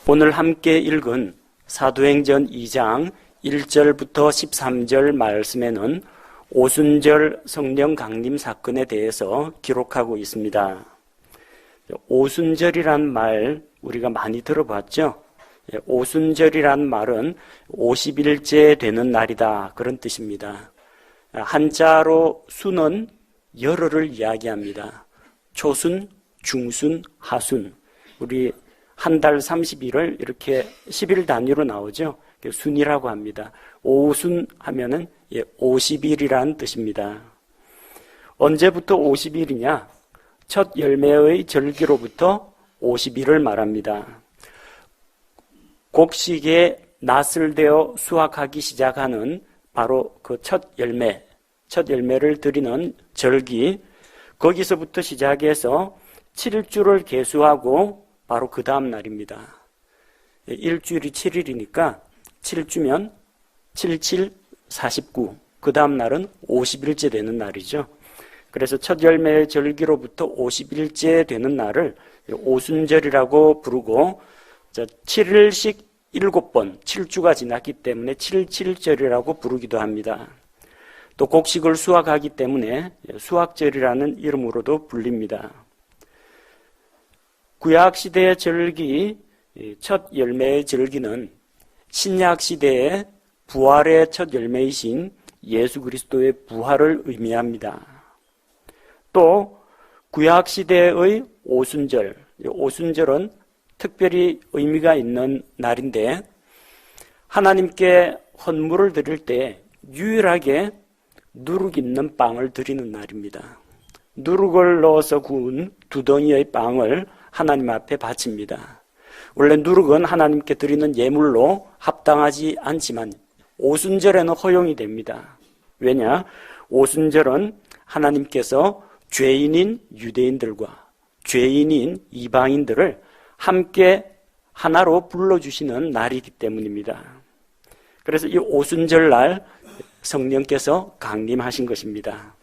오늘 함께 읽은 사도행전 2장 1절부터 13절 말씀에는 오순절 성령 강림 사건에 대해서 기록하고 있습니다. 오순절이란 말 우리가 많이 들어봤죠? 오순절이란 말은 50일째 되는 날이다, 그런 뜻입니다. 한자로 순은 열흘을 이야기합니다. 초순, 중순, 하순. 우리 한 달 30일을 이렇게 10일 단위로 나오죠. 순이라고 합니다. 오순 하면은 50일이란 뜻입니다. 언제부터 50일이냐? 첫 열매의 절기로부터 50일을 말합니다. 곡식에 낫을 대어 수확하기 시작하는 바로 그 첫 열매를 드리는 절기, 거기서부터 시작해서 7주를 계수하고 바로 그 다음 날입니다. 일주일이 7일이니까 7주면 77, 49, 그 다음 날은 50일째 되는 날이죠. 그래서 첫 열매의 절기로부터 50일째 되는 날을 오순절이라고 부르고, 7일씩 7번, 7주가 지났기 때문에 77절이라고 부르기도 합니다. 또 곡식을 수확하기 때문에 수확절이라는 이름으로도 불립니다. 구약시대의 절기, 첫 열매의 절기는 신약시대의 부활의 첫 열매이신 예수 그리스도의 부활을 의미합니다. 또 구약시대의 오순절은 특별히 의미가 있는 날인데, 하나님께 헌물을 드릴 때 유일하게 누룩 있는 빵을 드리는 날입니다. 누룩을 넣어서 구운 두덩이의 빵을 하나님 앞에 바칩니다. 원래 누룩은 하나님께 드리는 예물로 합당하지 않지만 오순절에는 허용이 됩니다. 왜냐? 오순절은 하나님께서 죄인인 유대인들과 죄인인 이방인들을 함께 하나로 불러주시는 날이기 때문입니다. 그래서 이 오순절날 성령께서 강림하신 것입니다.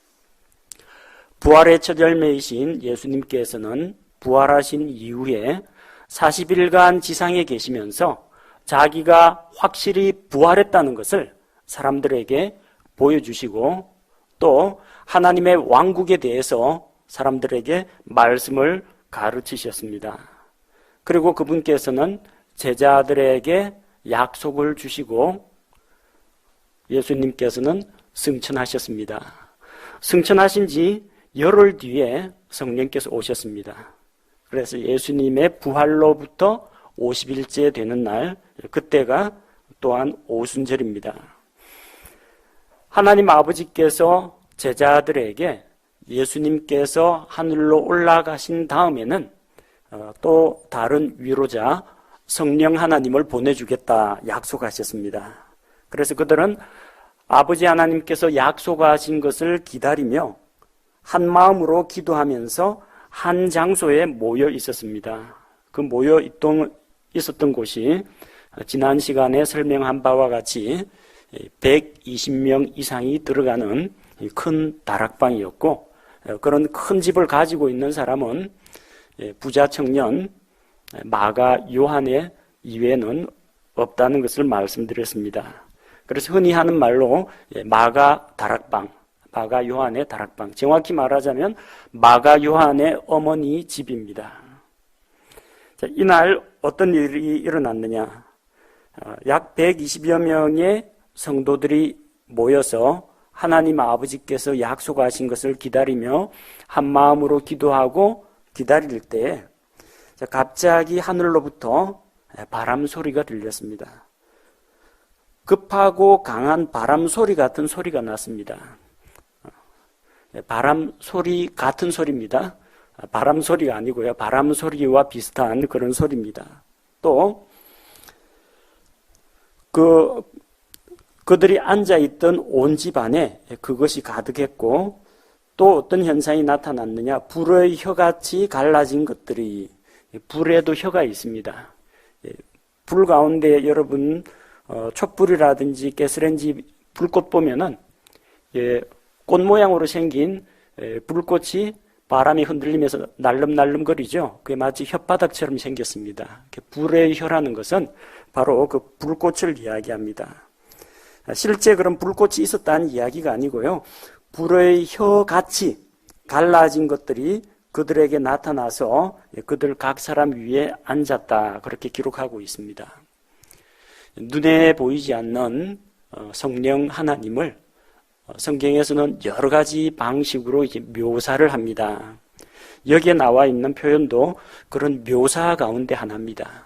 부활의 첫 열매이신 예수님께서는 부활하신 이후에 40일간 지상에 계시면서 자기가 확실히 부활했다는 것을 사람들에게 보여주시고, 또 하나님의 왕국에 대해서 사람들에게 말씀을 가르치셨습니다. 그리고 그분께서는 제자들에게 약속을 주시고 예수님께서는 승천하셨습니다. 승천하신 지 열흘 뒤에 성령께서 오셨습니다. 그래서 예수님의 부활로부터 50일째 되는 날, 그때가 또한 오순절입니다. 하나님 아버지께서 제자들에게 예수님께서 하늘로 올라가신 다음에는 또 다른 위로자 성령 하나님을 보내주겠다 약속하셨습니다. 그래서 그들은 아버지 하나님께서 약속하신 것을 기다리며 한 마음으로 기도하면서 한 장소에 모여 있었습니다. 그 모여 있었던 곳이 지난 시간에 설명한 바와 같이 120명 이상이 들어가는 큰 다락방이었고, 그런 큰 집을 가지고 있는 사람은 부자 청년 마가 요한의 이외에는 없다는 것을 말씀드렸습니다. 그래서 흔히 하는 말로 마가 다락방, 마가 요한의 다락방, 정확히 말하자면 마가 요한의 어머니 집입니다. 자, 이날 어떤 일이 일어났느냐? 약 120여 명의 성도들이 모여서 하나님 아버지께서 약속하신 것을 기다리며 한 마음으로 기도하고 기다릴 때 갑자기 하늘로부터 바람 소리가 들렸습니다. 급하고 강한 바람 소리 같은 소리가 났습니다. 바람 소리 같은 소리입니다. 바람 소리가 아니고요. 바람 소리와 비슷한 그런 소리입니다. 또 그들이 앉아있던 온 집안에 그것이 가득했고, 또 어떤 현상이 나타났느냐? 불의 혀같이 갈라진 것들이, 불에도 혀가 있습니다. 불 가운데 여러분 촛불이라든지 가스레인지 불꽃 보면은 꽃 모양으로 생긴 불꽃이 바람이 흔들리면서 날름날름거리죠. 그게 마치 혓바닥처럼 생겼습니다. 불의 혀라는 것은 바로 그 불꽃을 이야기합니다. 실제 그런 불꽃이 있었다는 이야기가 아니고요. 불의 혀같이 갈라진 것들이 그들에게 나타나서 그들 각 사람 위에 앉았다. 그렇게 기록하고 있습니다. 눈에 보이지 않는 성령 하나님을 성경에서는 여러 가지 방식으로 이제 묘사를 합니다. 여기에 나와 있는 표현도 그런 묘사 가운데 하나입니다.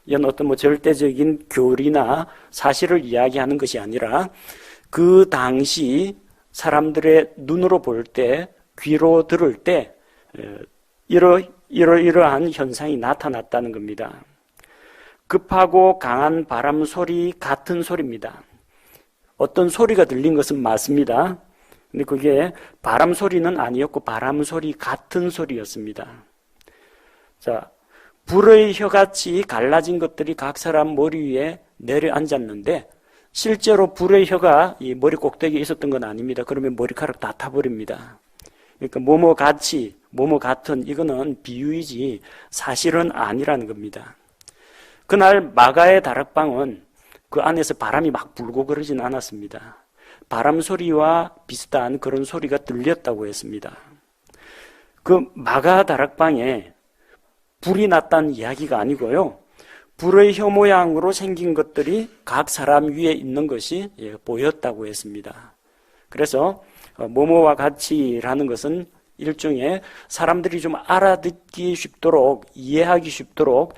이건 어떤 절대적인 교리나 사실을 이야기하는 것이 아니라 그 당시 사람들의 눈으로 볼 때, 귀로 들을 때 이러한 현상이 나타났다는 겁니다. 급하고 강한 바람 소리 같은 소리입니다. 어떤 소리가 들린 것은 맞습니다. 근데 그게 바람 소리는 아니었고 바람 소리 같은 소리였습니다. 자, 불의 혀같이 갈라진 것들이 각 사람 머리 위에 내려앉았는데 실제로 불의 혀가 이 머리 꼭대기에 있었던 건 아닙니다. 그러면 머리카락 다 타버립니다. 그러니까 뭐뭐 같이, 뭐뭐 같은 이거는 비유이지 사실은 아니라는 겁니다. 그날 마가의 다락방은 그 안에서 바람이 막 불고 그러진 않았습니다. 바람 소리와 비슷한 그런 소리가 들렸다고 했습니다. 그 마가 다락방에 불이 났다는 이야기가 아니고요. 불의 혀 모양으로 생긴 것들이 각 사람 위에 있는 것이 보였다고 했습니다. 그래서 뭐뭐와 같이라는 것은 일종의 사람들이 좀 알아듣기 쉽도록 이해하기 쉽도록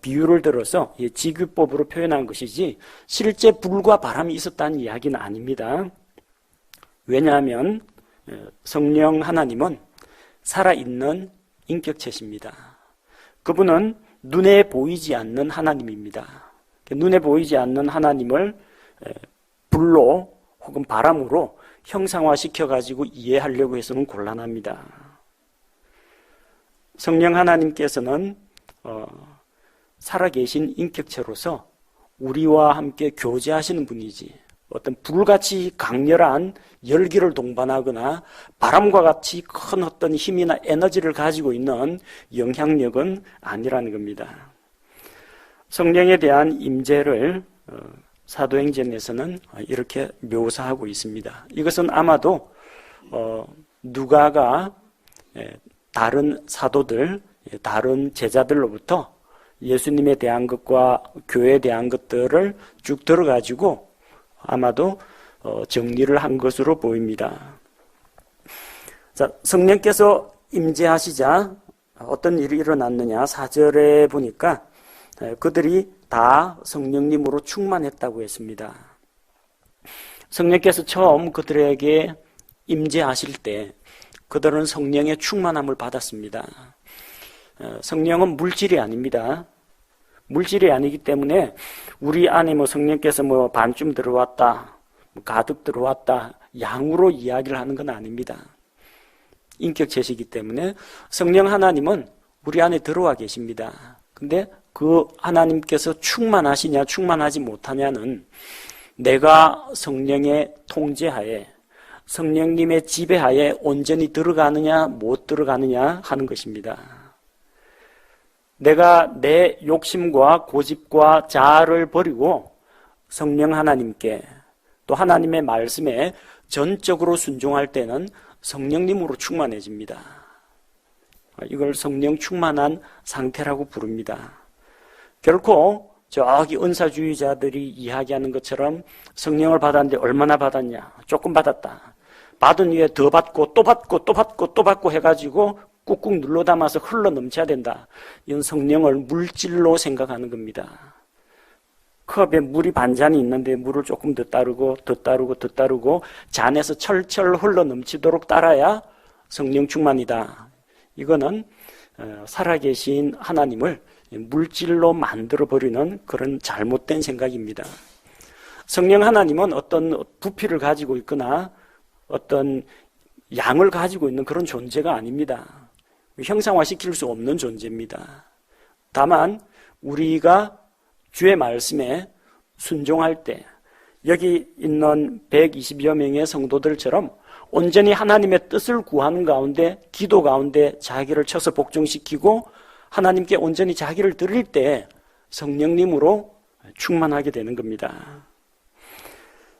비유를 들어서 직유법으로 표현한 것이지 실제 불과 바람이 있었다는 이야기는 아닙니다. 왜냐하면 성령 하나님은 살아있는 인격체십니다. 그분은 눈에 보이지 않는 하나님입니다. 눈에 보이지 않는 하나님을 불로 혹은 바람으로 형상화시켜가지고 이해하려고 해서는 곤란합니다. 성령 하나님께서는 살아계신 인격체로서 우리와 함께 교제하시는 분이지 어떤 불같이 강렬한 열기를 동반하거나 바람과 같이 큰 어떤 힘이나 에너지를 가지고 있는 영향력은 아니라는 겁니다. 성령에 대한 임재를 사도행전에서는 이렇게 묘사하고 있습니다. 이것은 아마도 누가가 다른 사도들, 다른 제자들로부터 예수님에 대한 것과 교회에 대한 것들을 쭉 들어가지고 아마도 정리를 한 것으로 보입니다. 자, 성령께서 임재하시자 어떤 일이 일어났느냐 4절에 보니까 그들이 다 성령님으로 충만했다고 했습니다. 성령께서 처음 그들에게 임재하실 때 그들은 성령의 충만함을 받았습니다. 성령은 물질이 아닙니다. 물질이 아니기 때문에 우리 안에 성령께서 반쯤 들어왔다, 가득 들어왔다, 양으로 이야기를 하는 건 아닙니다. 인격체시기 때문에 성령 하나님은 우리 안에 들어와 계십니다. 근데 그 하나님께서 충만하시냐 충만하지 못하냐는 내가 성령의 통제하에 성령님의 지배하에 온전히 들어가느냐 못 들어가느냐 하는 것입니다. 내가 내 욕심과 고집과 자아를 버리고 성령 하나님께 또 하나님의 말씀에 전적으로 순종할 때는 성령님으로 충만해집니다. 이걸 성령 충만한 상태라고 부릅니다. 결코 저기 은사주의자들이 이야기하는 것처럼 성령을 받았는데 얼마나 받았냐? 조금 받았다. 받은 후에 더 받고 또 받고 또 받고 또 받고 해가지고 꾹꾹 눌러 담아서 흘러 넘쳐야 된다. 이건 성령을 물질로 생각하는 겁니다. 컵에 물이 반잔이 있는데 물을 조금 더 따르고 더 따르고 더 따르고 잔에서 철철 흘러 넘치도록 따라야 성령 충만이다. 이거는 살아계신 하나님을 물질로 만들어버리는 그런 잘못된 생각입니다. 성령 하나님은 어떤 부피를 가지고 있거나 어떤 양을 가지고 있는 그런 존재가 아닙니다. 형상화시킬 수 없는 존재입니다. 다만 우리가 주의 말씀에 순종할 때 여기 있는 120여 명의 성도들처럼 온전히 하나님의 뜻을 구하는 가운데, 기도 가운데 자기를 쳐서 복종시키고 하나님께 온전히 자기를 드릴 때 성령님으로 충만하게 되는 겁니다.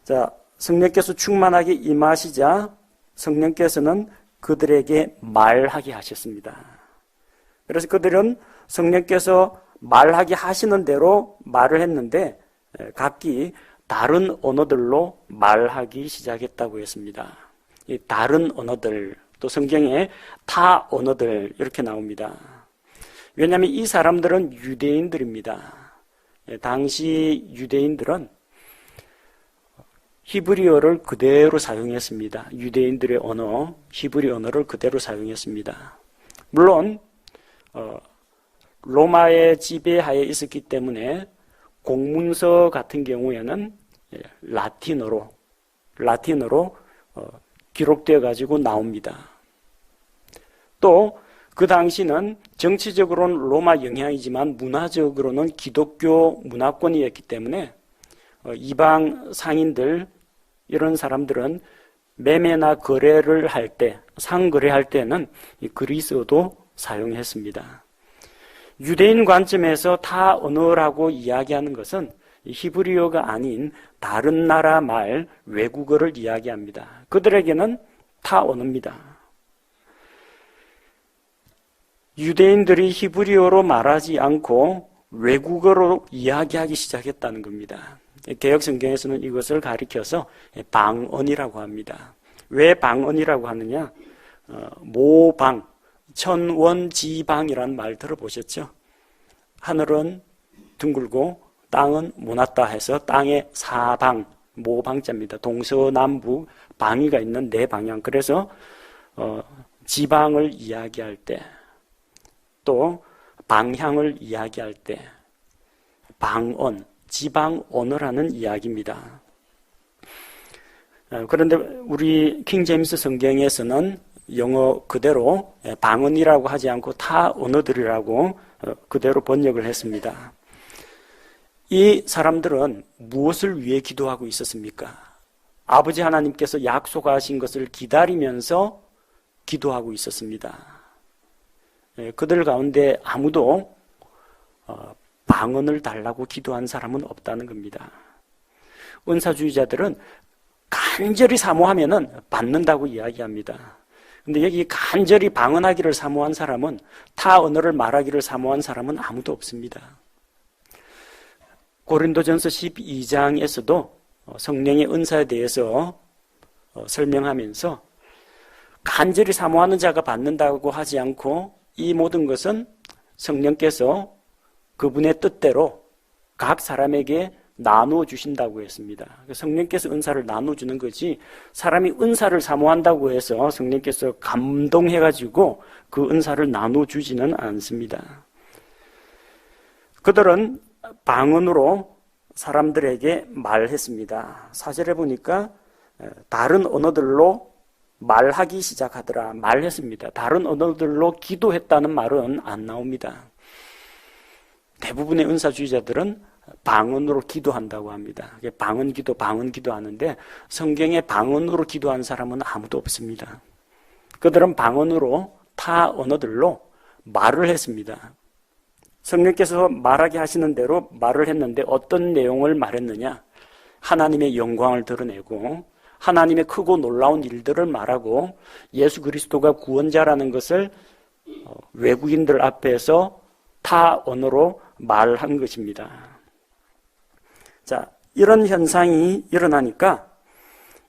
자, 성령께서 충만하게 임하시자 성령께서는 그들에게 말하게 하셨습니다. 그래서 그들은 성령께서 말하게 하시는 대로 말을 했는데 각기 다른 언어들로 말하기 시작했다고 했습니다. 이 다른 언어들, 또 성경에 타 언어들 이렇게 나옵니다. 왜냐하면 이 사람들은 유대인들입니다. 당시 유대인들은 히브리어를 그대로 사용했습니다. 유대인들의 언어, 히브리 언어를 그대로 사용했습니다. 물론 로마의 지배하에 있었기 때문에 공문서 같은 경우에는 라틴어로 기록되어 가지고 나옵니다. 또 그 당시는 정치적으로는 로마 영향이지만 문화적으로는 기독교 문화권이었기 때문에 이방 상인들 이런 사람들은 매매나 거래를 할 때, 상거래할 때는 이 그리스어도 사용했습니다. 유대인 관점에서 타 언어라고 이야기하는 것은 히브리어가 아닌 다른 나라 말, 외국어를 이야기합니다. 그들에게는 타 언어입니다. 유대인들이 히브리어로 말하지 않고 외국어로 이야기하기 시작했다는 겁니다. 개역 성경에서는 이것을 가리켜서 방언이라고 합니다. 왜 방언이라고 하느냐? 모방, 천원지방이라는 말 들어보셨죠? 하늘은 둥글고 땅은 모났다 해서 땅의 사방, 모방자입니다. 동서남북 방위가 있는 네 방향. 그래서 지방을 이야기할 때, 또 방향을 이야기할 때 방언, 지방 언어라는 이야기입니다. 그런데 우리 킹제임스 성경에서는 영어 그대로 방언이라고 하지 않고 타 언어들이라고 그대로 번역을 했습니다. 이 사람들은 무엇을 위해 기도하고 있었습니까? 아버지 하나님께서 약속하신 것을 기다리면서 기도하고 있었습니다. 그들 가운데 아무도 방언을 달라고 기도한 사람은 없다는 겁니다. 은사주의자들은 간절히 사모하면은 받는다고 이야기합니다. 근데 여기 간절히 방언하기를 사모한 사람은, 타 언어를 말하기를 사모한 사람은 아무도 없습니다. 고린도전서 12장에서도 성령의 은사에 대해서 설명하면서 간절히 사모하는 자가 받는다고 하지 않고 이 모든 것은 성령께서 그분의 뜻대로 각 사람에게 나누어 주신다고 했습니다. 성령께서 은사를 나눠주는 거지, 사람이 은사를 사모한다고 해서 성령께서 감동해가지고 그 은사를 나눠주지는 않습니다. 그들은 방언으로 사람들에게 말했습니다. 4절에 보니까 다른 언어들로 말하기 시작하더라, 말했습니다. 다른 언어들로 기도했다는 말은 안 나옵니다. 대부분의 은사주의자들은 방언으로 기도한다고 합니다. 방언기도 하는데 성경에 방언으로 기도한 사람은 아무도 없습니다. 그들은 방언으로 타 언어들로 말을 했습니다. 성령께서 말하게 하시는 대로 말을 했는데 어떤 내용을 말했느냐? 하나님의 영광을 드러내고 하나님의 크고 놀라운 일들을 말하고 예수 그리스도가 구원자라는 것을 외국인들 앞에서 타 언어로 말한 것입니다. 자, 이런 현상이 일어나니까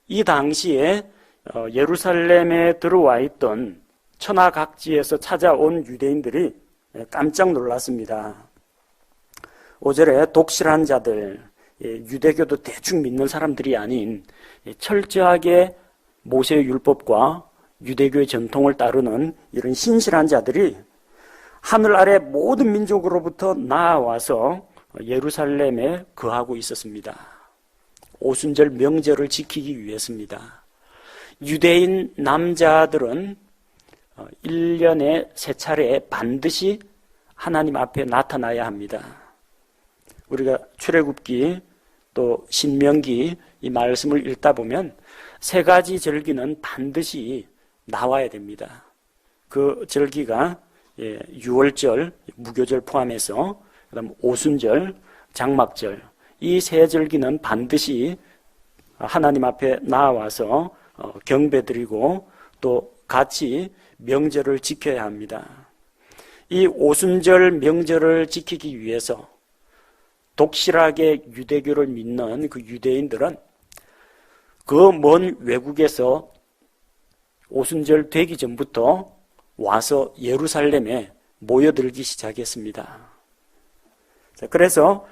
이 당시에 예루살렘에 들어와 있던 천하각지에서 찾아온 유대인들이 깜짝 놀랐습니다. 5절에 독실한 자들, 유대교도 대충 믿는 사람들이 아닌 철저하게 모세의 율법과 유대교의 전통을 따르는 이런 신실한 자들이 하늘 아래 모든 민족으로부터 나와서 예루살렘에 거하고 있었습니다. 오순절 명절을 지키기 위해서입니다. 유대인 남자들은 1년에 3차례 반드시 하나님 앞에 나타나야 합니다. 우리가 출애굽기 또 신명기 이 말씀을 읽다 보면 세 가지 절기는 반드시 나와야 됩니다. 그 절기가 유월절, 무교절 포함해서 그다음 오순절, 장막절 이 세 절기는 반드시 하나님 앞에 나와서 경배드리고 또 같이 명절을 지켜야 합니다. 이 오순절 명절을 지키기 위해서 독실하게 유대교를 믿는 그 유대인들은 그 먼 외국에서 오순절 되기 전부터 와서 예루살렘에 모여들기 시작했습니다. 그래서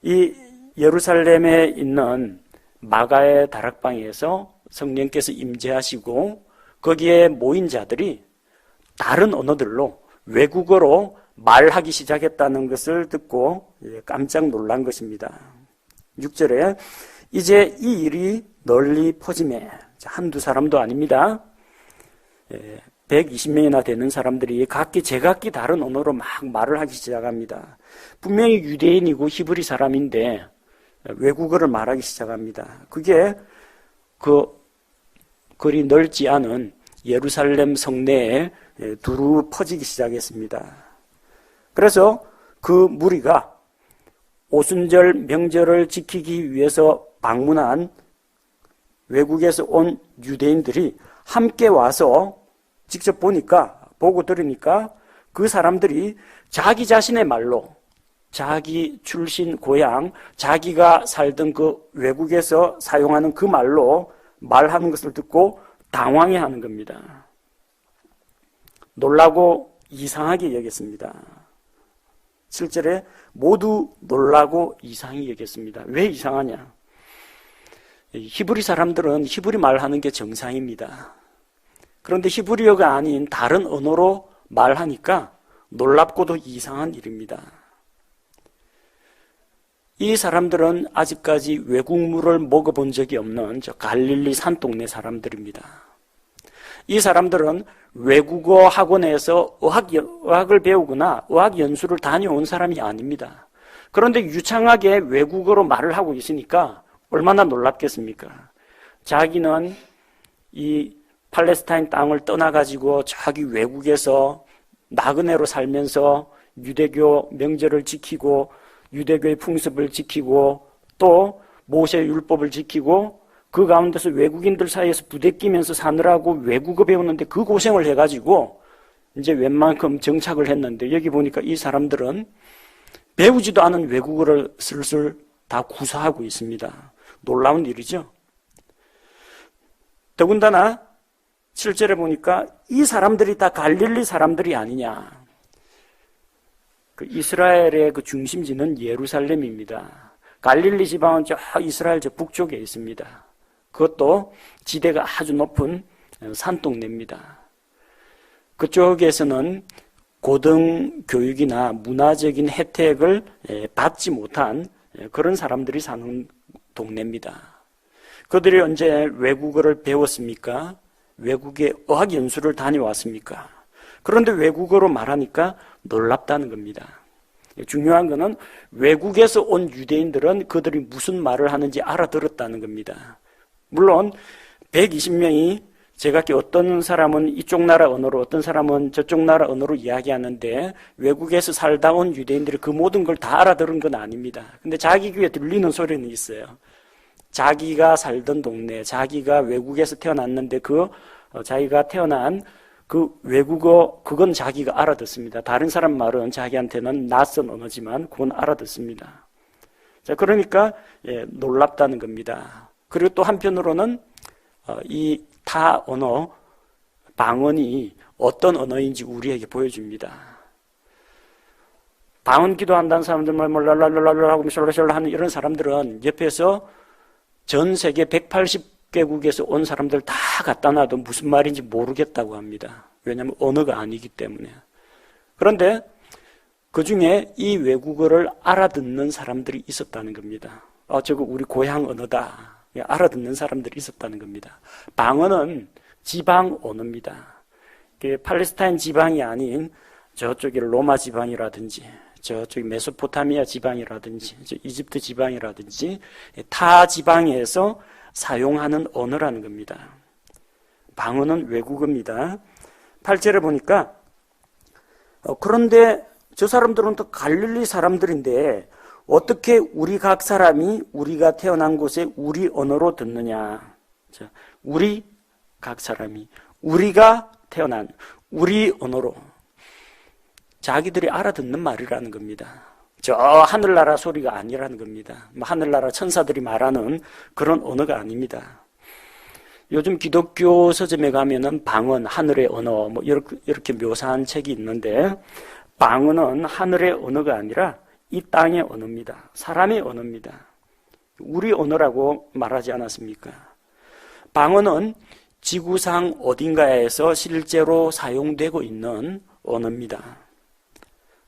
이 예루살렘에 있는 마가의 다락방에서 성령께서 임재하시고 거기에 모인 자들이 다른 언어들로 외국어로 말하기 시작했다는 것을 듣고 깜짝 놀란 것입니다. 6절에 이제 이 일이 널리 퍼지매 한두 사람도 아닙니다. 120명이나 되는 사람들이 각기 제각기 다른 언어로 막 말을 하기 시작합니다. 분명히 유대인이고 히브리 사람인데 외국어를 말하기 시작합니다. 그게 그리 넓지 않은 예루살렘 성내에 두루 퍼지기 시작했습니다. 그래서 그 무리가 오순절 명절을 지키기 위해서 방문한 외국에서 온 유대인들이 함께 와서 직접 보고 들으니까 그 사람들이 자기 자신의 말로 자기 출신 고향, 자기가 살던 그 외국에서 사용하는 그 말로 말하는 것을 듣고 당황해하는 겁니다. 놀라고 이상하게 여겼습니다. 7절에 모두 놀라고 이상히 여겼습니다. 왜 이상하냐? 히브리 사람들은 히브리 말하는 게 정상입니다. 그런데 히브리어가 아닌 다른 언어로 말하니까 놀랍고도 이상한 일입니다. 이 사람들은 아직까지 외국물을 먹어본 적이 없는 저 갈릴리 산동네 사람들입니다. 이 사람들은 외국어 학원에서 의학을 배우거나 의학 연수를 다녀온 사람이 아닙니다. 그런데 유창하게 외국어로 말을 하고 있으니까 얼마나 놀랍겠습니까? 자기는 이 팔레스타인 땅을 떠나가지고 저기 외국에서 나그네로 살면서 유대교 명절을 지키고 유대교의 풍습을 지키고 또 모세의 율법을 지키고 그 가운데서 외국인들 사이에서 부대끼면서 사느라고 외국어 배우는데 그 고생을 해가지고 이제 웬만큼 정착을 했는데 여기 보니까 이 사람들은 배우지도 않은 외국어를 슬슬 다 구사하고 있습니다. 놀라운 일이죠. 더군다나 7절에 보니까 이 사람들이 다 갈릴리 사람들이 아니냐. 그 이스라엘의 그 중심지는 예루살렘입니다. 갈릴리 지방은 저 이스라엘 저 북쪽에 있습니다. 그것도 지대가 아주 높은 산동네입니다. 그쪽에서는 고등교육이나 문화적인 혜택을 받지 못한 그런 사람들이 사는 동네입니다. 그들이 언제 외국어를 배웠습니까? 외국에 어학연수를 다녀왔습니까? 그런데 외국어로 말하니까 놀랍다는 겁니다. 중요한 것은 외국에서 온 유대인들은 그들이 무슨 말을 하는지 알아들었다는 겁니다. 물론 120명이 제각기 어떤 사람은 이쪽 나라 언어로 어떤 사람은 저쪽 나라 언어로 이야기하는데 외국에서 살다 온 유대인들이 그 모든 걸 다 알아들은 건 아닙니다. 근데 자기 귀에 들리는 소리는 있어요. 자기가 살던 동네, 자기가 외국에서 태어났는데 자기가 태어난 그 외국어, 그건 자기가 알아듣습니다. 다른 사람 말은 자기한테는 낯선 언어지만 그건 알아듣습니다. 자, 그러니까 놀랍다는 겁니다. 그리고 또 한편으로는 이 타 언어, 방언이 어떤 언어인지 우리에게 보여줍니다. 방언 기도한다는 사람들, 랄랄랄랄라고 셜라셜라 하는 이런 사람들은 옆에서 전 세계 180개국에서 온 사람들 다 갖다 놔도 무슨 말인지 모르겠다고 합니다. 왜냐하면 언어가 아니기 때문에. 그런데 그 중에 이 외국어를 알아듣는 사람들이 있었다는 겁니다. 저거 우리 고향 언어다. 알아듣는 사람들이 있었다는 겁니다. 방언은 지방 언어입니다. 팔레스타인 지방이 아닌 저쪽에 로마 지방이라든지 저쪽에 메소포타미아 지방이라든지 이집트 지방이라든지 타 지방에서 사용하는 언어라는 겁니다. 방언은 외국어입니다. 8절에 보니까 그런데 저 사람들은 또 갈릴리 사람들인데 어떻게 우리 각 사람이 우리가 태어난 곳에 우리 언어로 듣느냐. 우리 각 사람이 우리가 태어난 우리 언어로 자기들이 알아듣는 말이라는 겁니다. 저 하늘나라 소리가 아니라는 겁니다. 하늘나라 천사들이 말하는 그런 언어가 아닙니다. 요즘 기독교 서점에 가면은 방언, 하늘의 언어 이렇게 묘사한 책이 있는데 방언은 하늘의 언어가 아니라 이 땅의 언어입니다. 사람의 언어입니다. 우리 언어라고 말하지 않았습니까? 방언은 지구상 어딘가에서 실제로 사용되고 있는 언어입니다.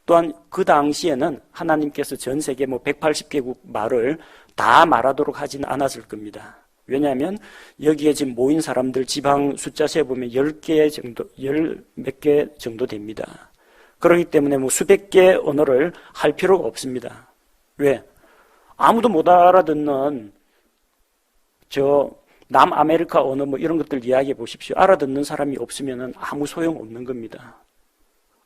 또한 그 당시에는 하나님께서 전 세계 180개국 말을 다 말하도록 하지는 않았을 겁니다. 왜냐하면 여기에 지금 모인 사람들 지방 숫자 세보면 10개 정도, 10몇 개 정도 됩니다. 그렇기 때문에 수백 개의 언어를 할 필요가 없습니다. 왜? 아무도 못 알아듣는 남아메리카 언어 이런 것들 이야기해 보십시오. 알아듣는 사람이 없으면 아무 소용 없는 겁니다.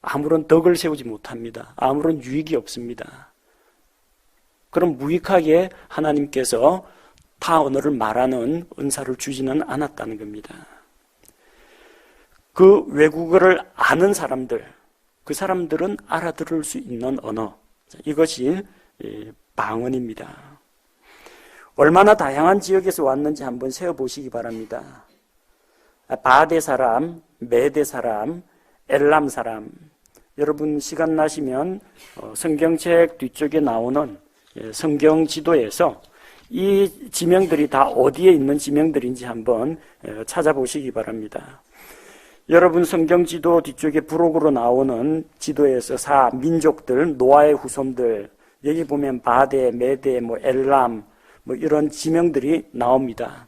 아무런 덕을 세우지 못합니다. 아무런 유익이 없습니다. 그럼 무익하게 하나님께서 타 언어를 말하는 은사를 주지는 않았다는 겁니다. 그 외국어를 아는 사람들, 그 사람들은 알아들을 수 있는 언어, 이것이 방언입니다. 얼마나 다양한 지역에서 왔는지 한번 세어보시기 바랍니다. 바데 사람, 메데 사람, 엘람 사람. 여러분 시간 나시면 성경책 뒤쪽에 나오는 성경 지도에서 이 지명들이 다 어디에 있는 지명들인지 한번 찾아보시기 바랍니다. 여러분 성경 지도 뒤쪽에 부록으로 나오는 지도에서 민족들, 노아의 후손들, 여기 보면 바데, 메데, 엘람 이런 지명들이 나옵니다.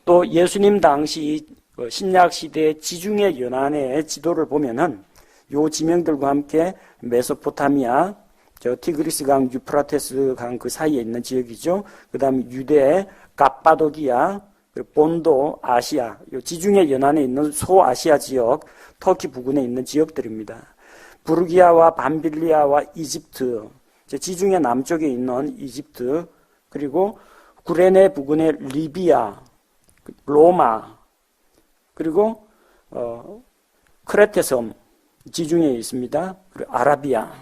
또 예수님 당시 신약 시대 지중해 연안의 지도를 보면은 요 지명들과 함께 메소포타미아, 티그리스 강, 유프라테스 강 그 사이에 있는 지역이죠. 그 다음에 유대, 갑바도기아, 본도, 아시아, 요 지중해 연안에 있는 소아시아 지역, 터키 부근에 있는 지역들입니다. 부르기아와 밤빌리아와 이집트, 지중해 남쪽에 있는 이집트, 그리고 구레네 부근의 리비아, 로마, 그리고 크레테 섬, 지중해에 있습니다. 그리고 아라비아,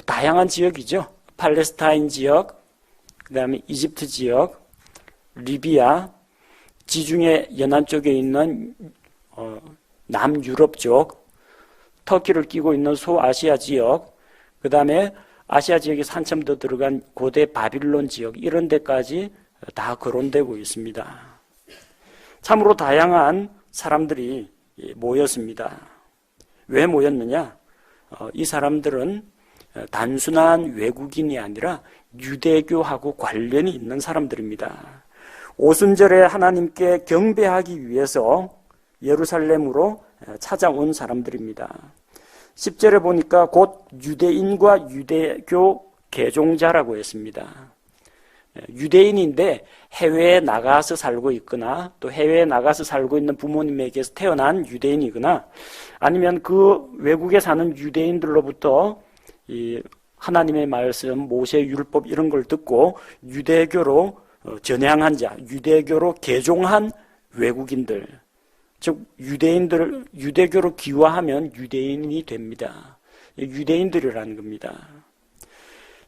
다양한 지역이죠. 팔레스타인 지역, 그 다음에 이집트 지역, 리비아, 지중해 연안 쪽에 있는 남유럽 쪽, 터키를 끼고 있는 소아시아 지역, 그 다음에 아시아 지역에서 한참 더 들어간 고대 바빌론 지역, 이런 데까지 다 거론되고 있습니다. 참으로 다양한 사람들이 모였습니다. 왜 모였느냐? 이 사람들은 단순한 외국인이 아니라 유대교하고 관련이 있는 사람들입니다. 오순절에 하나님께 경배하기 위해서 예루살렘으로 찾아온 사람들입니다. 10절에 보니까 곧 유대인과 유대교 개종자라고 했습니다. 유대인인데 해외에 나가서 살고 있거나 또 해외에 나가서 살고 있는 부모님에게서 태어난 유대인이거나 아니면 그 외국에 사는 유대인들로부터 이 하나님의 말씀, 모세 율법 이런 걸 듣고 유대교로 전향한 자, 유대교로 개종한 외국인들, 즉 유대인들을 유대교로 기화하면 유대인이 됩니다. 유대인들이라는 겁니다.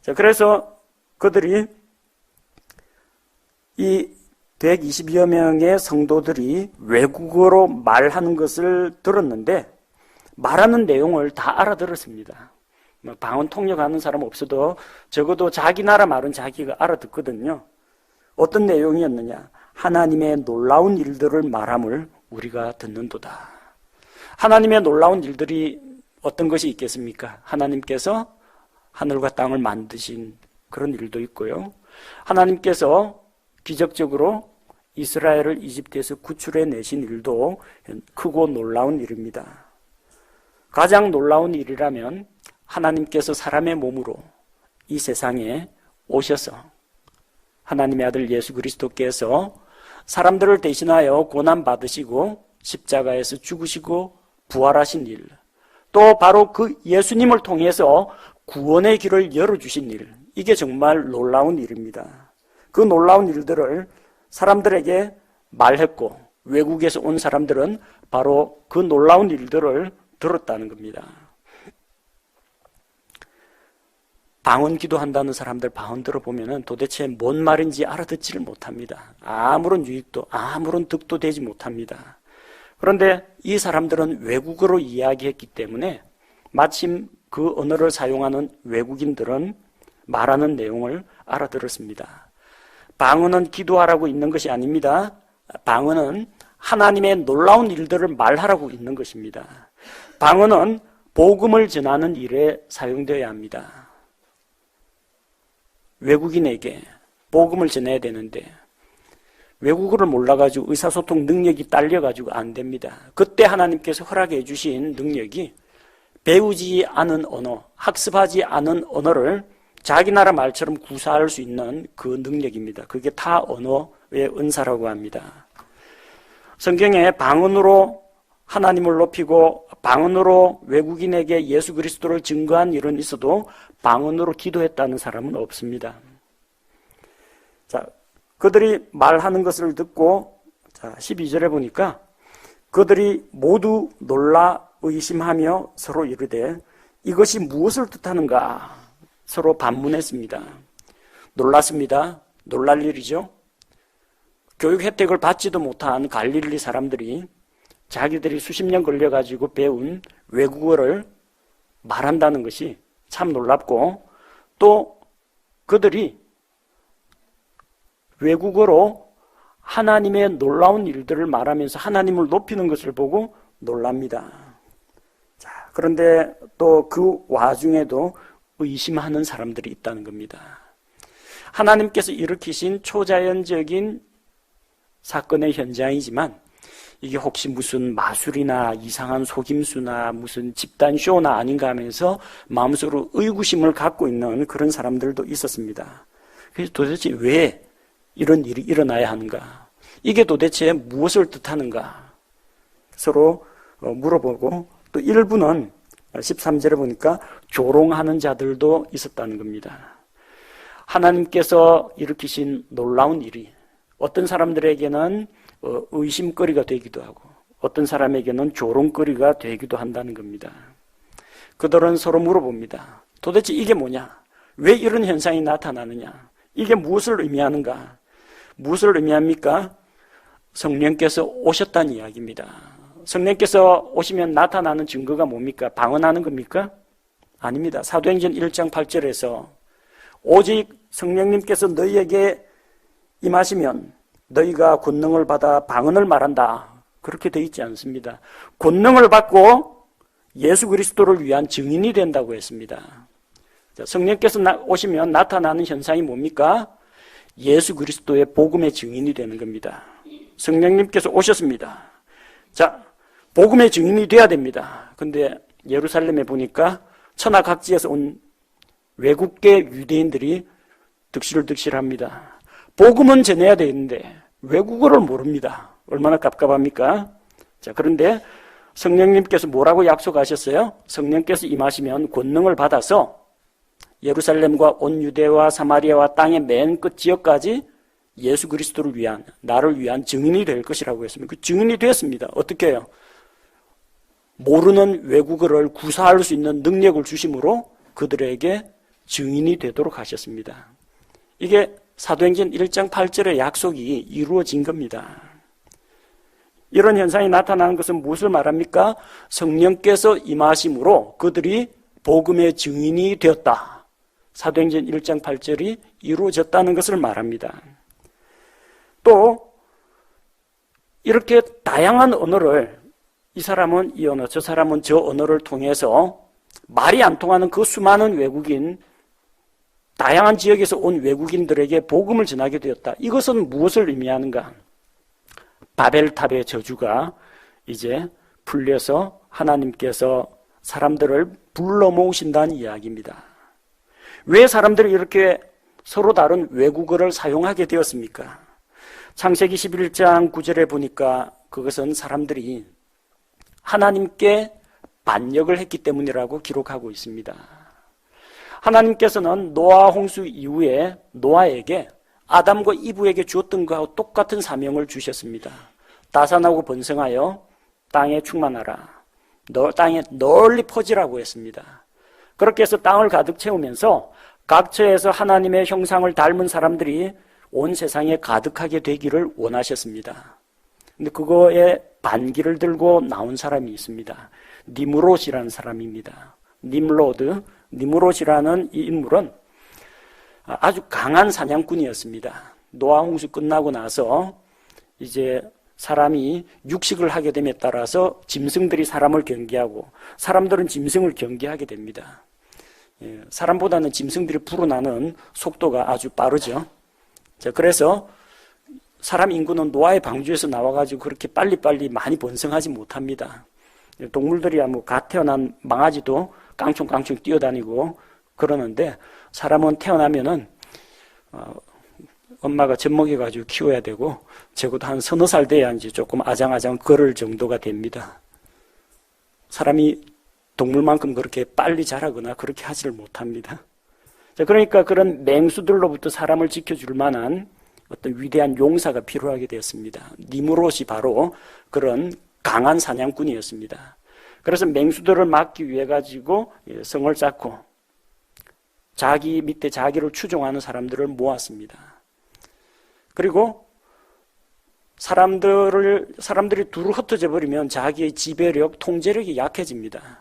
자, 그래서 그들이 이 120여 명의 성도들이 외국어로 말하는 것을 들었는데 말하는 내용을 다 알아들었습니다. 방언 통역하는 사람 없어도 적어도 자기 나라 말은 자기가 알아듣거든요. 어떤 내용이었느냐? 하나님의 놀라운 일들을 말함을 우리가 듣는도다. 하나님의 놀라운 일들이 어떤 것이 있겠습니까? 하나님께서 하늘과 땅을 만드신 그런 일도 있고요. 하나님께서 기적적으로 이스라엘을 이집트에서 구출해 내신 일도 크고 놀라운 일입니다. 가장 놀라운 일이라면 하나님께서 사람의 몸으로 이 세상에 오셔서 하나님의 아들 예수 그리스도께서 사람들을 대신하여 고난 받으시고 십자가에서 죽으시고 부활하신 일, 또 바로 그 예수님을 통해서 구원의 길을 열어주신 일, 이게 정말 놀라운 일입니다. 그 놀라운 일들을 사람들에게 말했고 외국에서 온 사람들은 바로 그 놀라운 일들을 들었다는 겁니다. 방언 기도한다는 사람들 방언 들어보면 도대체 뭔 말인지 알아듣지를 못합니다. 아무런 유익도 아무런 득도 되지 못합니다. 그런데 이 사람들은 외국어로 이야기했기 때문에 마침 그 언어를 사용하는 외국인들은 말하는 내용을 알아들었습니다. 방언은 기도하라고 있는 것이 아닙니다. 방언은 하나님의 놀라운 일들을 말하라고 있는 것입니다. 방언은 복음을 전하는 일에 사용되어야 합니다. 외국인에게 복음을 전해야 되는데 외국어를 몰라가지고 의사소통 능력이 딸려가지고 안 됩니다. 그때 하나님께서 허락해 주신 능력이 배우지 않은 언어, 학습하지 않은 언어를 자기 나라 말처럼 구사할 수 있는 그 능력입니다. 그게 타 언어의 은사라고 합니다. 성경에 방언으로 하나님을 높이고 방언으로 외국인에게 예수 그리스도를 증거한 일은 있어도 방언으로 기도했다는 사람은 없습니다. 자, 그들이 말하는 것을 듣고 12절에 보니까 그들이 모두 놀라 의심하며 서로 이르되 이것이 무엇을 뜻하는가 서로 반문했습니다. 놀랐습니다. 놀랄 일이죠. 교육 혜택을 받지도 못한 갈릴리 사람들이 자기들이 수십 년 걸려가지고 배운 외국어를 말한다는 것이 참 놀랍고 또 그들이 외국어로 하나님의 놀라운 일들을 말하면서 하나님을 높이는 것을 보고 놀랍니다. 자, 그런데 또 그 와중에도 의심하는 사람들이 있다는 겁니다. 하나님께서 일으키신 초자연적인 사건의 현장이지만 이게 혹시 무슨 마술이나 이상한 속임수나 무슨 집단쇼나 아닌가 하면서 마음속으로 의구심을 갖고 있는 그런 사람들도 있었습니다. 그래서 도대체 왜 이런 일이 일어나야 하는가? 이게 도대체 무엇을 뜻하는가? 서로 물어보고 또 일부는 13절에 보니까 조롱하는 자들도 있었다는 겁니다. 하나님께서 일으키신 놀라운 일이 어떤 사람들에게는 의심거리가 되기도 하고 어떤 사람에게는 조롱거리가 되기도 한다는 겁니다. 그들은 서로 물어봅니다. 도대체 이게 뭐냐? 왜 이런 현상이 나타나느냐? 이게 무엇을 의미하는가? 무엇을 의미합니까? 성령께서 오셨다는 이야기입니다. 성령께서 오시면 나타나는 증거가 뭡니까? 방언하는 겁니까? 아닙니다. 사도행전 1장 8절에서 오직 성령님께서 너희에게 임하시면 너희가 권능을 받아 방언을 말한다. 그렇게 되어 있지 않습니다. 권능을 받고 예수 그리스도를 위한 증인이 된다고 했습니다. 성령께서 오시면 나타나는 현상이 뭡니까? 예수 그리스도의 복음의 증인이 되는 겁니다. 성령님께서 오셨습니다. 자, 복음의 증인이 돼야 됩니다. 근데 예루살렘에 보니까 천하각지에서 온 외국계 유대인들이 득실득실합니다. 복음은 전해야 되는데 외국어를 모릅니다. 얼마나 깝깝합니까? 자, 그런데 성령님께서 뭐라고 약속하셨어요? 성령께서 임하시면 권능을 받아서 예루살렘과 온 유대와 사마리아와 땅의 맨 끝 지역까지 예수 그리스도를 위한, 나를 위한 증인이 될 것이라고 했습니다. 그 증인이 되었습니다. 어떻게 해요? 모르는 외국어를 구사할 수 있는 능력을 주심으로 그들에게 증인이 되도록 하셨습니다. 이게 사도행전 1장 8절의 약속이 이루어진 겁니다. 이런 현상이 나타나는 것은 무엇을 말합니까? 성령께서 임하심으로 그들이 복음의 증인이 되었다. 사도행전 1장 8절이 이루어졌다는 것을 말합니다. 또 이렇게 다양한 언어를 이 사람은 이 언어, 저 사람은 저 언어를 통해서 말이 안 통하는 그 수많은 외국인, 다양한 지역에서 온 외국인들에게 복음을 전하게 되었다. 이것은 무엇을 의미하는가? 바벨탑의 저주가 이제 풀려서 하나님께서 사람들을 불러 모으신다는 이야기입니다. 왜 사람들이 이렇게 서로 다른 외국어를 사용하게 되었습니까? 창세기 11장 9절에 보니까 그것은 사람들이 하나님께 반역을 했기 때문이라고 기록하고 있습니다. 하나님께서는 노아 홍수 이후에 노아에게 아담과 이브에게 주었던 것과 똑같은 사명을 주셨습니다. 다산하고 번성하여 땅에 충만하라. 땅에 널리 퍼지라고 했습니다. 그렇게 해서 땅을 가득 채우면서 각처에서 하나님의 형상을 닮은 사람들이 온 세상에 가득하게 되기를 원하셨습니다. 근데 그거에 반기를 들고 나온 사람이 있습니다. 니므롯이라는 사람입니다. 니므롯이라는 이 인물은 아주 강한 사냥꾼이었습니다. 노아 홍수 끝나고 나서 이제 사람이 육식을 하게 됨에 따라서 짐승들이 사람을 경계하고 사람들은 짐승을 경계하게 됩니다. 사람보다는 짐승들이 불어나는 속도가 아주 빠르죠. 자, 그래서 사람 인구는 노아의 방주에서 나와가지고 그렇게 빨리빨리 많이 번성하지 못합니다. 동물들이야 뭐 갓 태어난 망아지도 깡총깡총 뛰어다니고 그러는데 사람은 태어나면은 엄마가 젖먹여가지고 키워야 되고 적어도 한 서너 살 돼야 이제 조금 아장아장 걸을 정도가 됩니다. 사람이 동물만큼 그렇게 빨리 자라거나 그렇게 하지를 못합니다. 자, 그러니까 그런 맹수들로부터 사람을 지켜줄 만한 어떤 위대한 용사가 필요하게 되었습니다. 니므롯이 바로 그런 강한 사냥꾼이었습니다. 그래서 맹수들을 막기 위해 가지고 성을 쌓고 자기 밑에 자기를 추종하는 사람들을 모았습니다. 그리고 사람들이 두루 흩어져 버리면 자기의 지배력, 통제력이 약해집니다.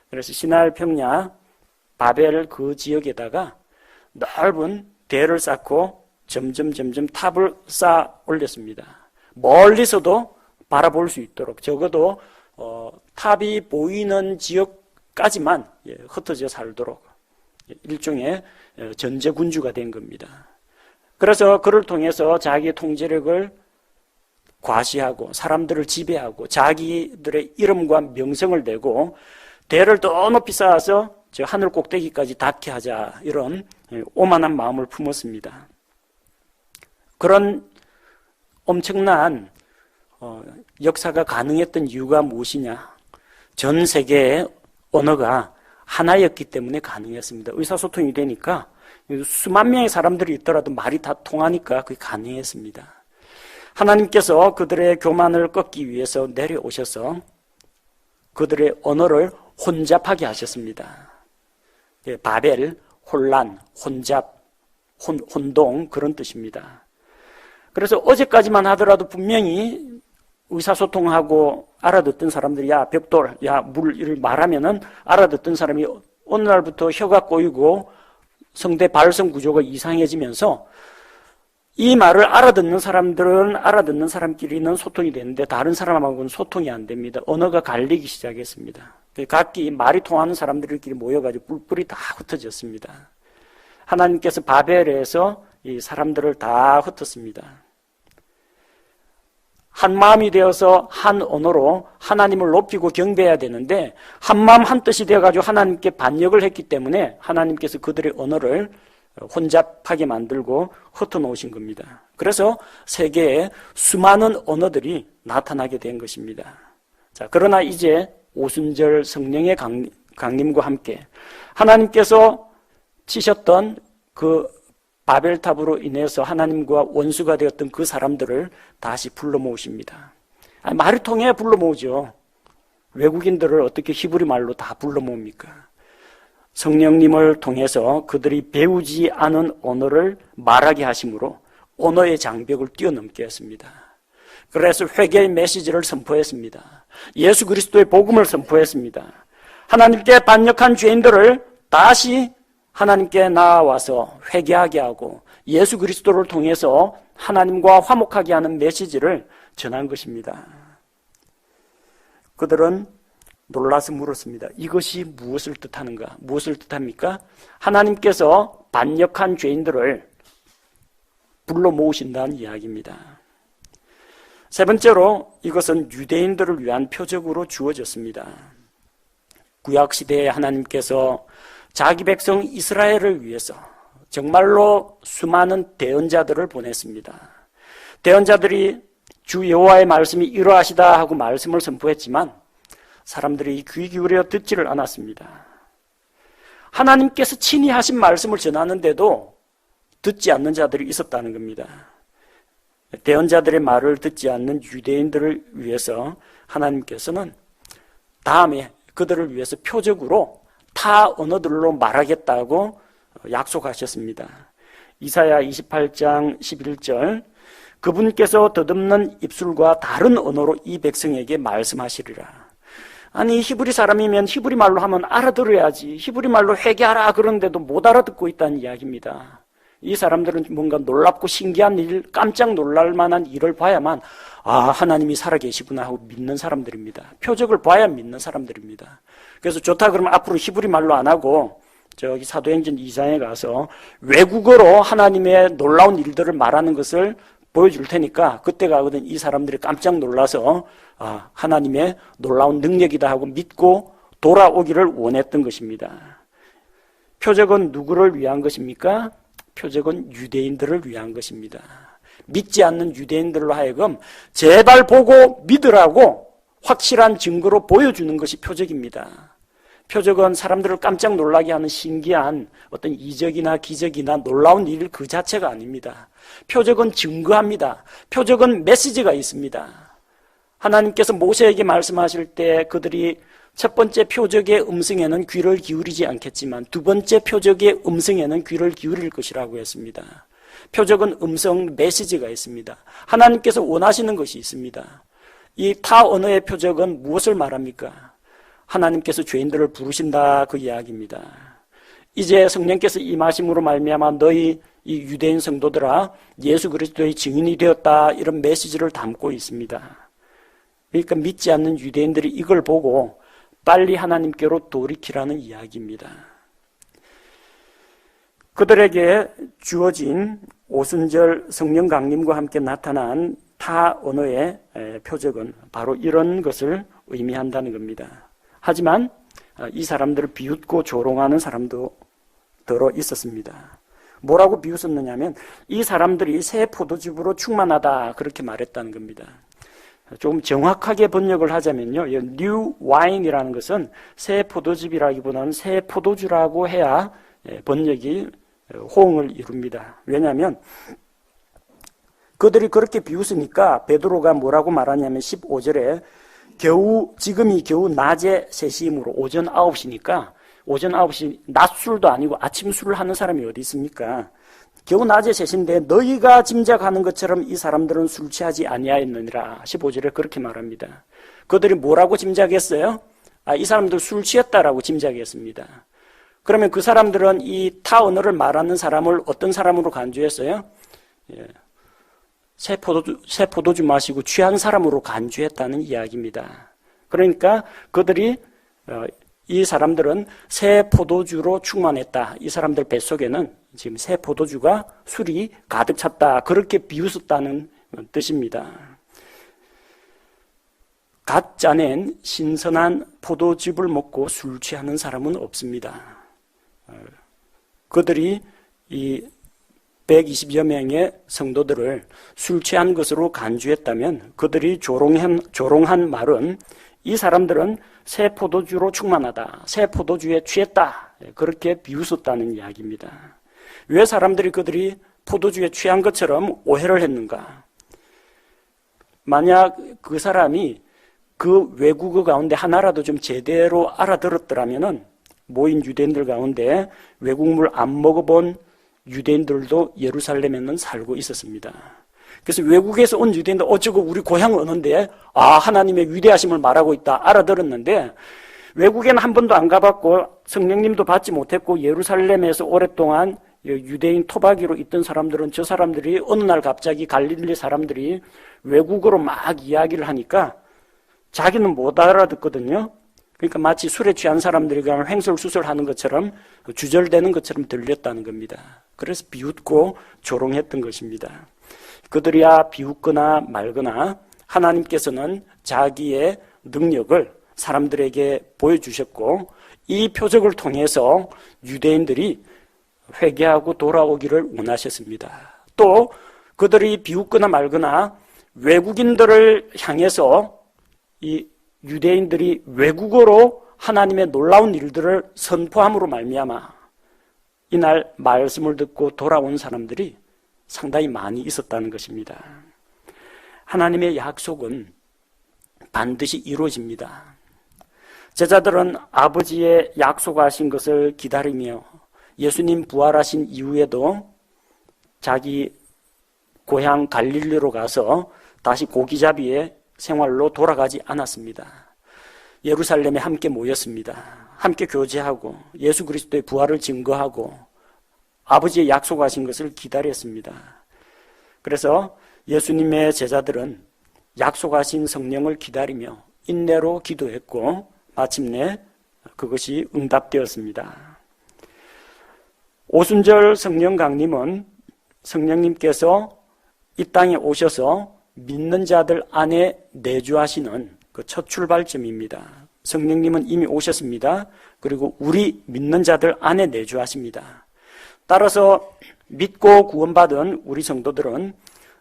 그래서 시날 평야 바벨 그 지역에다가 넓은 대를 쌓고 점점 탑을 쌓아 올렸습니다. 멀리서도 바라볼 수 있도록 적어도 탑이 보이는 지역까지만 흩어져 살도록 일종의 전제군주가 된 겁니다. 그래서 그를 통해서 자기의 통제력을 과시하고 사람들을 지배하고 자기들의 이름과 명성을 내고 대를 더 높이 쌓아서 저 하늘 꼭대기까지 닿게 하자, 이런 오만한 마음을 품었습니다. 그런 엄청난 역사가 가능했던 이유가 무엇이냐? 전 세계의 언어가 하나였기 때문에 가능했습니다. 의사소통이 되니까 수만 명의 사람들이 있더라도 말이 다 통하니까 그게 가능했습니다. 하나님께서 그들의 교만을 꺾기 위해서 내려오셔서 그들의 언어를 혼잡하게 하셨습니다. 바벨, 혼란, 혼잡, 혼동, 그런 뜻입니다. 그래서 어제까지만 하더라도 분명히 의사소통하고 알아듣던 사람들이 야 벽돌, 야 물, 이를 말하면은 알아듣던 사람이 어느 날부터 혀가 꼬이고 성대 발성 구조가 이상해지면서 이 말을 알아듣는 사람들은 알아듣는 사람끼리는 소통이 되는데 다른 사람하고는 소통이 안 됩니다. 언어가 갈리기 시작했습니다. 각기 말이 통하는 사람들끼리 모여가지고 뿔뿔이 다 흩어졌습니다. 하나님께서 바벨에서 이 사람들을 다 흩었습니다. 한 마음이 되어서 한 언어로 하나님을 높이고 경배해야 되는데 한 마음 한 뜻이 되어가지고 하나님께 반역을 했기 때문에 하나님께서 그들의 언어를 혼잡하게 만들고 흩어놓으신 겁니다. 그래서 세계에 수많은 언어들이 나타나게 된 것입니다. 자, 그러나 이제 오순절 성령의 강림과 함께 하나님께서 치셨던 그 바벨탑으로 인해서 하나님과 원수가 되었던 그 사람들을 다시 불러 모으십니다. 말이 통해야 불러 모으죠. 외국인들을 어떻게 히브리 말로 다 불러 모읍니까? 성령님을 통해서 그들이 배우지 않은 언어를 말하게 하심으로 언어의 장벽을 뛰어넘게 했습니다. 그래서 회개의 메시지를 선포했습니다. 예수 그리스도의 복음을 선포했습니다. 하나님께 반역한 죄인들을 다시 하나님께 나와서 회개하게 하고 예수 그리스도를 통해서 하나님과 화목하게 하는 메시지를 전한 것입니다. 그들은 놀라서 물었습니다. 이것이 무엇을 뜻하는가? 무엇을 뜻합니까? 하나님께서 반역한 죄인들을 불러 모으신다는 이야기입니다. 세 번째로 이것은 유대인들을 위한 표적으로 주어졌습니다. 구약시대에 하나님께서 자기 백성 이스라엘을 위해서 정말로 수많은 대언자들을 보냈습니다. 대언자들이 주 여호와의 말씀이 이러하시다 하고 말씀을 선포했지만 사람들이 귀 기울여 듣지를 않았습니다. 하나님께서 친히 하신 말씀을 전하는데도 듣지 않는 자들이 있었다는 겁니다. 대언자들의 말을 듣지 않는 유대인들을 위해서 하나님께서는 다음에 그들을 위해서 표적으로 타 언어들로 말하겠다고 약속하셨습니다. 이사야 28장 11절, 그분께서 더듬는 입술과 다른 언어로 이 백성에게 말씀하시리라. 아니, 히브리 사람이면 히브리 말로 하면 알아들어야지. 히브리 말로 회개하라 그러는데도 못 알아듣고 있다는 이야기입니다. 이 사람들은 뭔가 놀랍고 신기한 일, 깜짝 놀랄 만한 일을 봐야만 하나님이 살아계시구나 하고 믿는 사람들입니다. 표적을 봐야 믿는 사람들입니다. 그래서 좋다 그러면 앞으로 히브리 말로 안 하고 저기 사도행전 2장에 가서 외국어로 하나님의 놀라운 일들을 말하는 것을 보여줄 테니까 그때 가거든 이 사람들이 깜짝 놀라서 하나님의 놀라운 능력이다 하고 믿고 돌아오기를 원했던 것입니다. 표적은 누구를 위한 것입니까? 표적은 유대인들을 위한 것입니다. 믿지 않는 유대인들로 하여금 제발 보고 믿으라고 확실한 증거로 보여주는 것이 표적입니다. 표적은 사람들을 깜짝 놀라게 하는 신기한 어떤 이적이나 기적이나 놀라운 일 그 자체가 아닙니다. 표적은 증거합니다. 표적은 메시지가 있습니다. 하나님께서 모세에게 말씀하실 때 그들이 첫 번째 표적의 음성에는 귀를 기울이지 않겠지만 두 번째 표적의 음성에는 귀를 기울일 것이라고 했습니다. 표적은 음성 메시지가 있습니다. 하나님께서 원하시는 것이 있습니다. 이 타 언어의 표적은 무엇을 말합니까? 하나님께서 죄인들을 부르신다 그 이야기입니다. 이제 성령께서 임하심으로 말미암아 너희 이 유대인 성도들아 예수 그리스도의 증인이 되었다 이런 메시지를 담고 있습니다. 그러니까 믿지 않는 유대인들이 이걸 보고 빨리 하나님께로 돌이키라는 이야기입니다. 그들에게 주어진 오순절 성령 강림과 함께 나타난 타 언어의 표적은 바로 이런 것을 의미한다는 겁니다. 하지만 이 사람들을 비웃고 조롱하는 사람도 더러 있었습니다. 뭐라고 비웃었느냐면 이 사람들이 새 포도즙으로 충만하다 그렇게 말했다는 겁니다. 조금 정확하게 번역을 하자면요, new wine이라는 것은 새 포도즙이라기보다는 새 포도주라고 해야 번역이 호응을 이룹니다. 왜냐하면 그들이 그렇게 비웃으니까 베드로가 뭐라고 말하냐면 15절에 지금이 겨우 낮에 3시이므로 오전 9시니까 오전 9시 낮술도 아니고 아침술을 하는 사람이 어디 있습니까? 겨우 낮에 3시인데 너희가 짐작하는 것처럼 이 사람들은 술 취하지 아니하였느니라. 15절에 그렇게 말합니다. 그들이 뭐라고 짐작했어요? 이 사람들 술 취했다라고 짐작했습니다. 그러면 그 사람들은 이 타 언어를 말하는 사람을 어떤 사람으로 간주했어요? 새 포도주 마시고 취한 사람으로 간주했다는 이야기입니다. 그러니까 그들이 이 사람들은 새 포도주로 충만했다. 이 사람들 뱃속에는 지금 새 포도주가 술이 가득 찼다. 그렇게 비웃었다는 뜻입니다. 갓 짜낸 신선한 포도즙을 먹고 술 취하는 사람은 없습니다. 그들이 이 120여 명의 성도들을 술 취한 것으로 간주했다면 그들이 조롱한 말은 이 사람들은 새 포도주로 충만하다. 새 포도주에 취했다. 그렇게 비웃었다는 이야기입니다. 왜 사람들이 그들이 포도주에 취한 것처럼 오해를 했는가? 만약 그 사람이 그 외국어 가운데 하나라도 좀 제대로 알아들었더라면은 모인 유대인들 가운데 외국물 안 먹어본 유대인들도 예루살렘에는 살고 있었습니다. 그래서 외국에서 온 유대인들 어쩌고 우리 고향 언어인데 하나님의 위대하심을 말하고 있다 알아들었는데 외국에는 한 번도 안 가봤고 성령님도 받지 못했고 예루살렘에서 오랫동안 유대인 토박이로 있던 사람들은 저 사람들이 어느 날 갑자기 갈릴리 사람들이 외국어로 막 이야기를 하니까 자기는 못 알아듣거든요. 그러니까 마치 술에 취한 사람들이 그냥 횡설수설하는 것처럼 주절되는 것처럼 들렸다는 겁니다. 그래서 비웃고 조롱했던 것입니다. 그들이야 비웃거나 말거나 하나님께서는 자기의 능력을 사람들에게 보여주셨고 이 표적을 통해서 유대인들이 회개하고 돌아오기를 원하셨습니다. 또 그들이 비웃거나 말거나 외국인들을 향해서 이 유대인들이 외국어로 하나님의 놀라운 일들을 선포함으로 말미암아 이날 말씀을 듣고 돌아온 사람들이 상당히 많이 있었다는 것입니다. 하나님의 약속은 반드시 이루어집니다. 제자들은 아버지의 약속하신 것을 기다리며 예수님 부활하신 이후에도 자기 고향 갈릴리로 가서 다시 고기잡이의 생활로 돌아가지 않았습니다. 예루살렘에 함께 모였습니다. 함께 교제하고 예수 그리스도의 부활을 증거하고 아버지의 약속하신 것을 기다렸습니다. 그래서 예수님의 제자들은 약속하신 성령을 기다리며 인내로 기도했고 마침내 그것이 응답되었습니다. 오순절 성령 강림은 성령님께서 이 땅에 오셔서 믿는 자들 안에 내주하시는 그 첫 출발점입니다. 성령님은 이미 오셨습니다. 그리고 우리 믿는 자들 안에 내주하십니다. 따라서 믿고 구원받은 우리 성도들은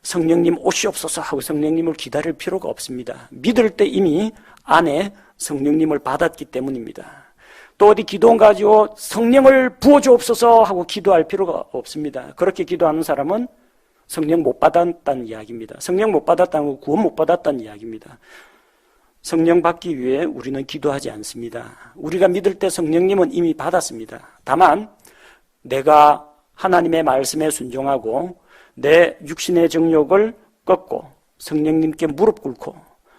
성령님 오시옵소서 하고 성령님을 기다릴 필요가 없습니다. 믿을 때 이미 안에 성령님을 받았기 때문입니다. 또 어디 기도원 가지고 성령을 부어주옵소서 하고 기도할 필요가 없습니다. 그렇게 기도하는 사람은 성령 못 받았다는 이야기입니다. 성령 못 받았다는 거 구원 못 받았다는 이야기입니다. 성령 받기 위해 우리는 기도하지 않습니다. 우리가 믿을 때 성령님은 이미 받았습니다. 다만 내가 하나님의 말씀에 순종하고 내 육신의 정욕을 꺾고 성령님께 무릎 꿇고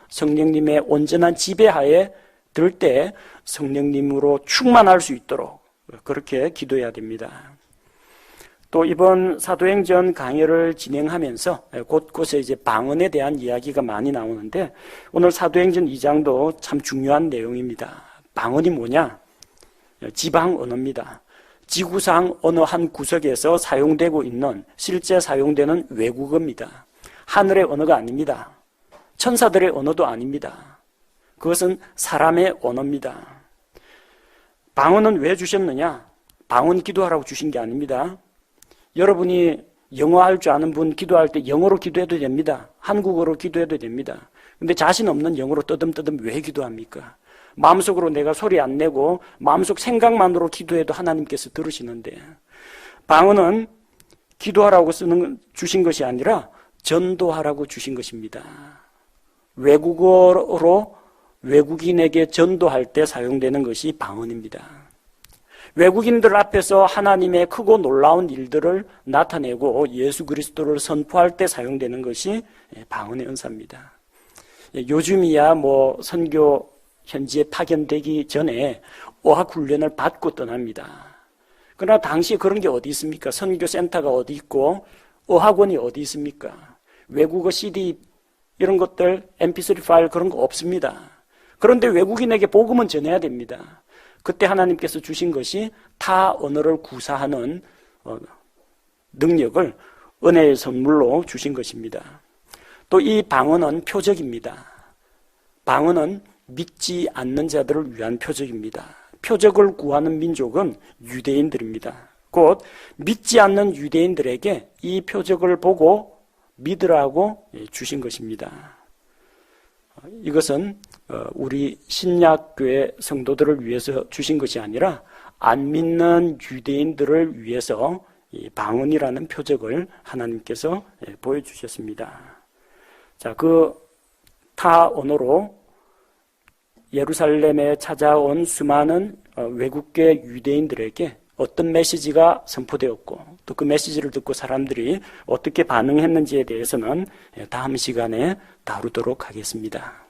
성령님의 온전한 지배하에 들 때 성령님으로 충만할 수 있도록 그렇게 기도해야 됩니다. 또 이번 사도행전 강의를 진행하면서 곳곳에 이제 방언에 대한 이야기가 많이 나오는데 오늘 사도행전 2장도 참 중요한 내용입니다. 방언이 뭐냐? 지방 언어입니다. 지구상 어느 한 구석에서 사용되고 있는 실제 사용되는 외국어입니다. 하늘의 언어가 아닙니다. 천사들의 언어도 아닙니다. 그것은 사람의 언어입니다. 방언은 왜 주셨느냐? 방언 기도하라고 주신 게 아닙니다. 여러분이 영어 할 줄 아는 분 기도할 때 영어로 기도해도 됩니다. 한국어로 기도해도 됩니다. 근데 자신 없는 영어로 떠듬떠듬 왜 기도합니까? 마음속으로 내가 소리 안 내고 마음속 생각만으로 기도해도 하나님께서 들으시는데 방언은 기도하라고 주신 것이 아니라 전도하라고 주신 것입니다. 외국어로 외국인에게 전도할 때 사용되는 것이 방언입니다. 외국인들 앞에서 하나님의 크고 놀라운 일들을 나타내고 예수 그리스도를 선포할 때 사용되는 것이 방언의 은사입니다. 요즘이야 선교 현지에 파견되기 전에 어학 훈련을 받고 떠납니다. 그러나 당시에 그런 게 어디 있습니까? 선교 센터가 어디 있고 어학원이 어디 있습니까? 외국어 CD 이런 것들 mp3 파일 그런 거 없습니다. 그런데 외국인에게 복음은 전해야 됩니다. 그때 하나님께서 주신 것이 타 언어를 구사하는 능력을 은혜의 선물로 주신 것입니다. 또 이 방언은 표적입니다. 방언은 믿지 않는 자들을 위한 표적입니다. 표적을 구하는 민족은 유대인들입니다. 곧 믿지 않는 유대인들에게 이 표적을 보고 믿으라고 주신 것입니다. 이것은 우리 신약교회 성도들을 위해서 주신 것이 아니라 안 믿는 유대인들을 위해서 이 방언이라는 표적을 하나님께서 보여주셨습니다. 자, 그 타 언어로 예루살렘에 찾아온 수많은 외국계 유대인들에게 어떤 메시지가 선포되었고 또 그 메시지를 듣고 사람들이 어떻게 반응했는지에 대해서는 다음 시간에 다루도록 하겠습니다.